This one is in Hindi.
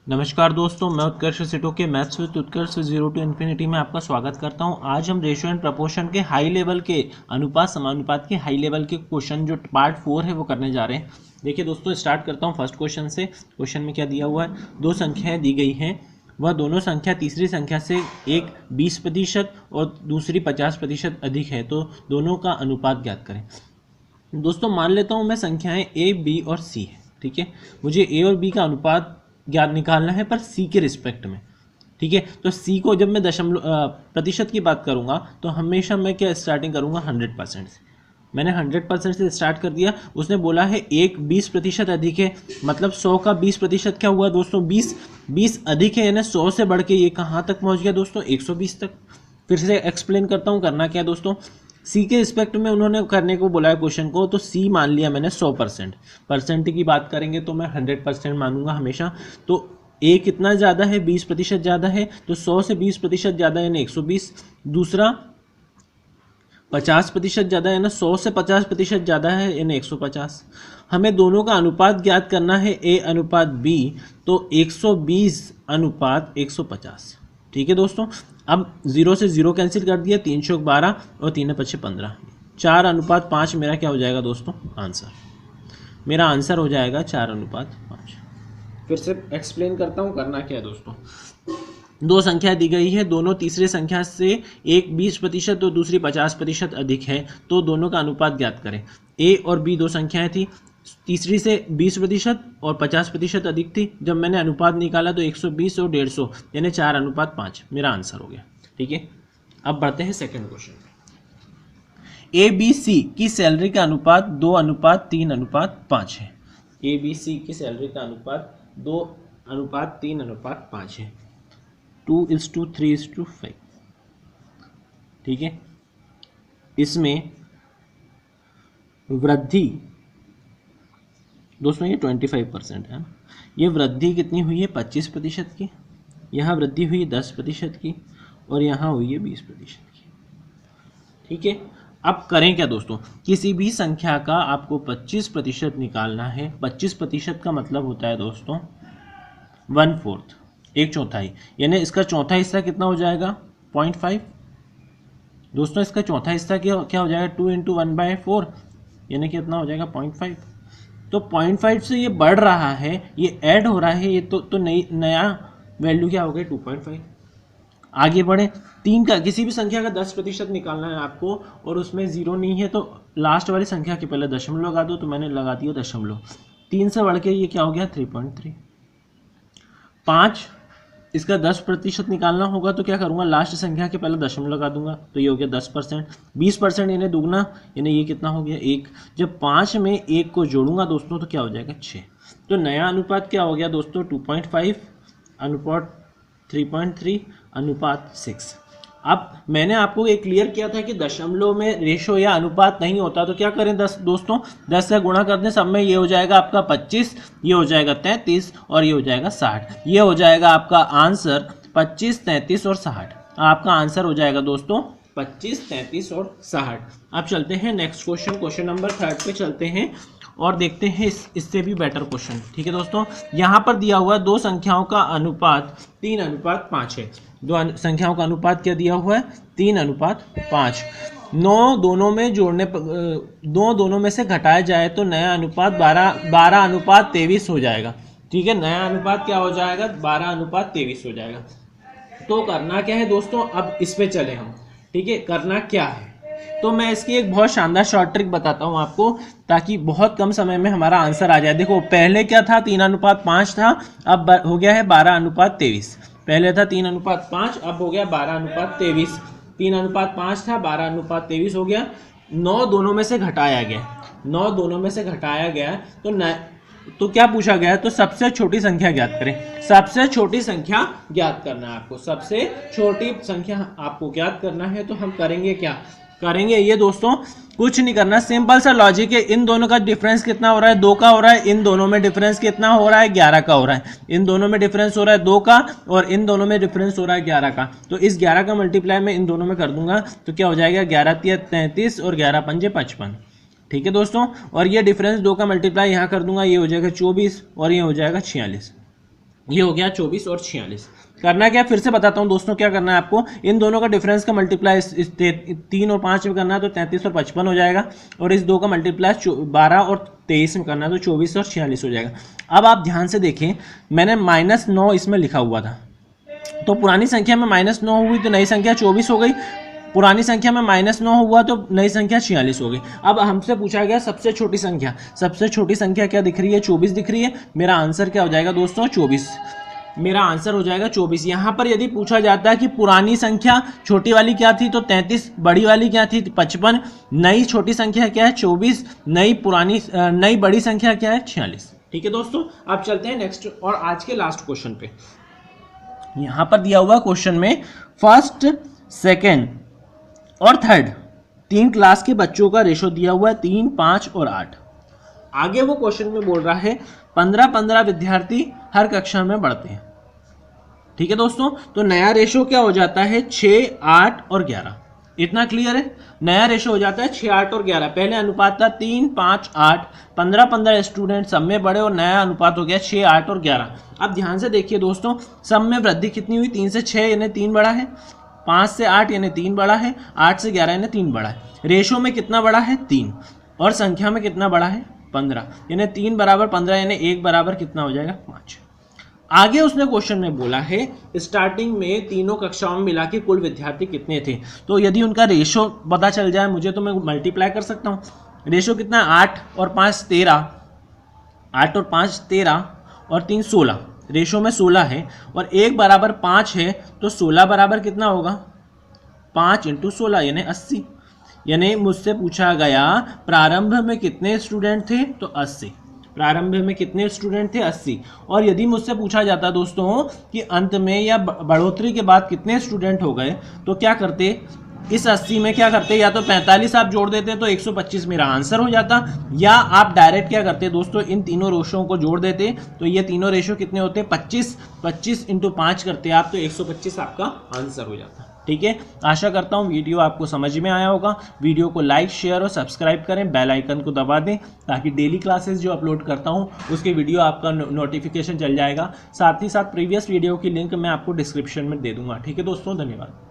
नमस्कार दोस्तों, मैं उत्कर्ष सिटो के maths with Utkarsh zero to infinity में आपका स्वागत करता हूं। आज हम रेशियो एंड प्रपोर्शन के हाई लेवल के अनुपात समानुपात के हाई लेवल के क्वेश्चन जो पार्ट 4 है वो करने जा रहे हैं। देखिए दोस्तों, स्टार्ट करता हूं फर्स्ट क्वेश्चन से। क्वेश्चन में क्या दिया हुआ है, दो संख्याएं दी गई हैं, वह दोनों संख्या तीसरी संख्या से एक 20% और दूसरी 50% अधिक है, तो दोनों का अनुपात ज्ञात करें। दोस्तों मान लेता हूं मैं संख्याएं ए, बी और सी है, ठीक है। मुझे ए और बी का अनुपात ज्ञात निकालना है पर सी के रिस्पेक्ट में, ठीक है। तो सी को जब मैं दशमलव प्रतिशत की बात करूंगा तो हमेशा मैं क्या स्टार्टिंग करूंगा 100% से। मैंने 100% से स्टार्ट कर दिया। उसने बोला है एक 20% अधिक है, मतलब 100 का 20% क्या हुआ दोस्तों, 20 अधिक है, यानी 100 से बढ़ के ये कहाँ तक पहुँच गया दोस्तों, 120 तक। फिर से एक्सप्लेन करता हूँ करना क्या है दोस्तों। सी के रिस्पेक्ट में उन्होंने करने को बोला है क्वेश्चन को, तो सी मान लिया मैंने 100%। परसेंट की बात करेंगे तो मैं 100% मानूंगा हमेशा। तो ए कितना ज़्यादा है, 20% ज़्यादा है, तो 100 से 20% ज़्यादा यानी 120। दूसरा 50% ज़्यादा है ना, 100 से 50% ज़्यादा है यानी 150। हमें दोनों का अनुपात ज्ञात करना है, ए अनुपात बी, तो 120 अनुपात 150, ठीक है दोस्तों। अब 0 से 0 कैंसिल कर दिया, 3 चौक 12 और 3 पच्चे 15, 4 अनुपात 5 मेरा क्या हो जाएगा दोस्तों, आंसर। मेरा आंसर हो जाएगा 4 अनुपात 5। फिर से एक्सप्लेन करता हूँ करना क्या है दोस्तों। दो संख्या दी गई है, दोनों तीसरी संख्या से एक 20% और दूसरी 50% अधिक है, तो दोनों का अनुपात ज्ञात करें। ए और बी दो संख्याएं थी, तीसरी से 20% और 50% अधिक थी। जब मैंने अनुपात निकाला तो 120 और 150 यानी 4 अनुपात 5 मेरा आंसर हो गया, ठीक है। अब बढ़ते हैं second question. A B C की सैलरी का अनुपात 2 अनुपात 3 अनुपात 5 है। ए बी सी की सैलरी का अनुपात 2 अनुपात 3 अनुपात 5 है, 2:3:5, ठीक है। इसमें वृद्धि दोस्तों ये 25% है, ये वृद्धि कितनी हुई है 25% की, यहाँ वृद्धि हुई 10% की और यहाँ हुई है 20% की, ठीक है। अब करें क्या दोस्तों, किसी भी संख्या का आपको 25% निकालना है। 25% का मतलब होता है दोस्तों 1/4, एक चौथाई, यानी इसका चौथा हिस्सा कितना हो जाएगा 0.5। दोस्तों इसका चौथा हिस्सा क्या हो जाएगा 2 × 1/4 यानी कितना हो जाएगा 0.5। तो 0.5 से ये बढ़ रहा है, ये ऐड हो रहा है, ये तो नया वैल्यू क्या हो गई 2.5। आगे बढ़े, तीन का किसी भी संख्या का 10% निकालना है आपको और उसमें 0 नहीं है तो लास्ट वाली संख्या के पहले दशमलव लगा दो, तो मैंने लगा दिया दशमलव। 3 से बढ़ के ये क्या हो गया 3.3। 5 इसका 10% निकालना होगा तो क्या करूँगा, लास्ट संख्या के पहले दशमलव लगा दूंगा, तो ये हो गया 10%। 20% यानी दुगना, यानी ये कितना हो गया 1। जब 5 में 1 को जोड़ूंगा दोस्तों तो क्या हो जाएगा 6। तो नया अनुपात क्या हो गया दोस्तों 2.5 अनुपात 3.3 अनुपात 6। अब मैंने आपको एक क्लियर किया था कि दशमलव में रेशो या अनुपात नहीं होता, तो क्या करें दोस्तों 10 से गुणा करने सब में ये हो जाएगा आपका 25, ये हो जाएगा 33 और ये हो जाएगा 60। ये हो जाएगा आपका आंसर 25, 33 और 60। आपका आंसर हो जाएगा दोस्तों 25, 33 और 60। अब चलते हैं नेक्स्ट क्वेश्चन, क्वेश्चन नंबर 3 पे चलते हैं और देखते हैं इससे भी बेटर क्वेश्चन, ठीक है दोस्तों। यहाँ पर दिया हुआ दो संख्याओं का अनुपात 3 अनुपात 5 है। दो संख्याओं का अनुपात क्या दिया हुआ है 3 अनुपात 5। 9 दोनों में जोड़ने पर 9 दोनों में से घटाया जाए तो नया अनुपात 12 अनुपात 23 हो जाएगा, ठीक है। नया अनुपात क्या हो जाएगा 12 अनुपात 23 हो जाएगा। तो करना क्या है दोस्तों, अब इस पे चले हम, ठीक है। करना क्या है, तो मैं इसकी एक बहुत शानदार शॉर्ट ट्रिक बताता हूँ आपको, ताकि बहुत कम समय में हमारा आंसर आ जाए। देखो पहले क्या था 3 अनुपात 5 था, अब हो गया है 12 अनुपात 23। पहले था 3 अनुपात 5, अब हो गया 12 अनुपात 23। 3 अनुपात 5 था, 12 अनुपात 23 हो गया। 9 दोनों में से घटाया गया, 9 दोनों में से घटाया गया तो क्या पूछा गया है, तो सबसे छोटी संख्या ज्ञात करें। सबसे छोटी संख्या ज्ञात करना है आपको, सबसे छोटी संख्या आपको ज्ञात करना है। तो हम करेंगे क्या, करेंगे ये दोस्तों, कुछ नहीं करना, सिंपल सा लॉजिक है। इन दोनों का डिफरेंस कितना हो रहा है 2 का हो रहा है, इन दोनों में डिफरेंस कितना हो रहा है 11 का हो रहा है। इन दोनों में डिफरेंस हो रहा है 2 का और इन दोनों में डिफरेंस हो रहा है 11 का। तो इस 11 का मल्टीप्लाई मैं इन दोनों में कर दूंगा तो क्या हो जाएगा 11 × 33 और 11 × 5 = 55, ठीक है दोस्तों। और ये डिफरेंस 2 का मल्टीप्लाई यहाँ कर दूंगा, ये हो जाएगा 24 और ये हो जाएगा 46। ये हो गया 24 और 46। करना क्या, फिर से बताता हूँ दोस्तों क्या करना है आपको, इन दोनों का डिफरेंस का मल्टीप्लाई इस 3 और 5 में करना है तो 33 और 55 हो जाएगा, और इस 2 का मल्टीप्लाई 12 और 23 में करना है तो 24 और 46 हो जाएगा। अब आप ध्यान से देखें, मैंने -9 इसमें लिखा हुआ था, तो पुरानी संख्या में -9 हुई तो नई संख्या 24 हो गई, पुरानी संख्या में -9 हुआ तो नई संख्या 46 हो गई। अब हमसे पूछा गया सबसे छोटी संख्या, सबसे छोटी संख्या क्या दिख रही है, 24 दिख रही है। मेरा आंसर क्या हो जाएगा दोस्तों, 24। मेरा आंसर हो जाएगा 24। यहाँ पर यदि पूछा जाता है कि पुरानी संख्या छोटी वाली क्या थी तो 33, बड़ी वाली क्या थी 55, नई छोटी संख्या क्या है 24, नई बड़ी संख्या क्या है 46। ठीक है दोस्तों, अब चलते हैं नेक्स्ट और आज के लास्ट क्वेश्चन पे। यहाँ पर दिया हुआ क्वेश्चन में फर्स्ट, सेकेंड और थर्ड 3 क्लास के बच्चों का रेशो दिया हुआ है 3, 5 और 8। आगे वो क्वेश्चन में बोल रहा है 15-15 विद्यार्थी हर कक्षा में बढ़ते हैं। ठीक है दोस्तों, तो नया रेशो क्या हो जाता है 6, 8 और 11। इतना क्लियर है, नया रेशो हो जाता है 6, 8 और 11। पहले अनुपात था 3, 5, 8, 15-15 स्टूडेंट सब में बढ़े और नया अनुपात हो गया 6, 8 और 11। अब ध्यान से देखिए दोस्तों, सब में वृद्धि कितनी हुई, 3 से 6 यानी 3 बढ़ा है, 5 से 8 यानी 3 बढ़ा है, 8 से 11 यानी 3 बढ़ा है। रेशो में कितना बढ़ा है 3, और संख्या में कितना बढ़ा है 15, यानी 3 बराबर 15 यानी 1 बराबर कितना हो जाएगा 5। आगे उसने क्वेश्चन में बोला है स्टार्टिंग में तीनों कक्षाओं में मिला के कुल विद्यार्थी कितने थे। तो यदि उनका रेशो पता चल जाए मुझे तो मैं मल्टीप्लाई कर सकता हूँ। रेशो कितना है 8 और 5 13, 8 और 5 13 और 3 16, रेशो में 16 है, और 1 बराबर 5 है तो 16 बराबर कितना होगा 5 × 16 यानी 80। यानी मुझसे पूछा गया प्रारंभ में कितने स्टूडेंट थे तो 80, प्रारंभ में कितने स्टूडेंट थे 80। और यदि मुझसे पूछा जाता दोस्तों कि अंत में या बढ़ोतरी के बाद कितने स्टूडेंट हो गए तो क्या करते, इस 80 में क्या करते, या तो 45 आप जोड़ देते तो 125 मेरा आंसर हो जाता, या आप डायरेक्ट क्या करते दोस्तों इन तीनों रेशों को जोड़ देते तो ये तीनों रेशो कितने होते 25, 25 × 5 करते आप तो 125 आपका आंसर हो जाता। ठीक है, आशा करता हूँ वीडियो आपको समझ में आया होगा। वीडियो को लाइक, शेयर और सब्सक्राइब करें, बेल आइकन को दबा दें ताकि डेली क्लासेस जो अपलोड करता हूँ उसके वीडियो आपका नोटिफिकेशन चल जाएगा। साथ ही साथ प्रीवियस वीडियो की लिंक मैं आपको डिस्क्रिप्शन में दे दूंगा। ठीक है दोस्तों, धन्यवाद।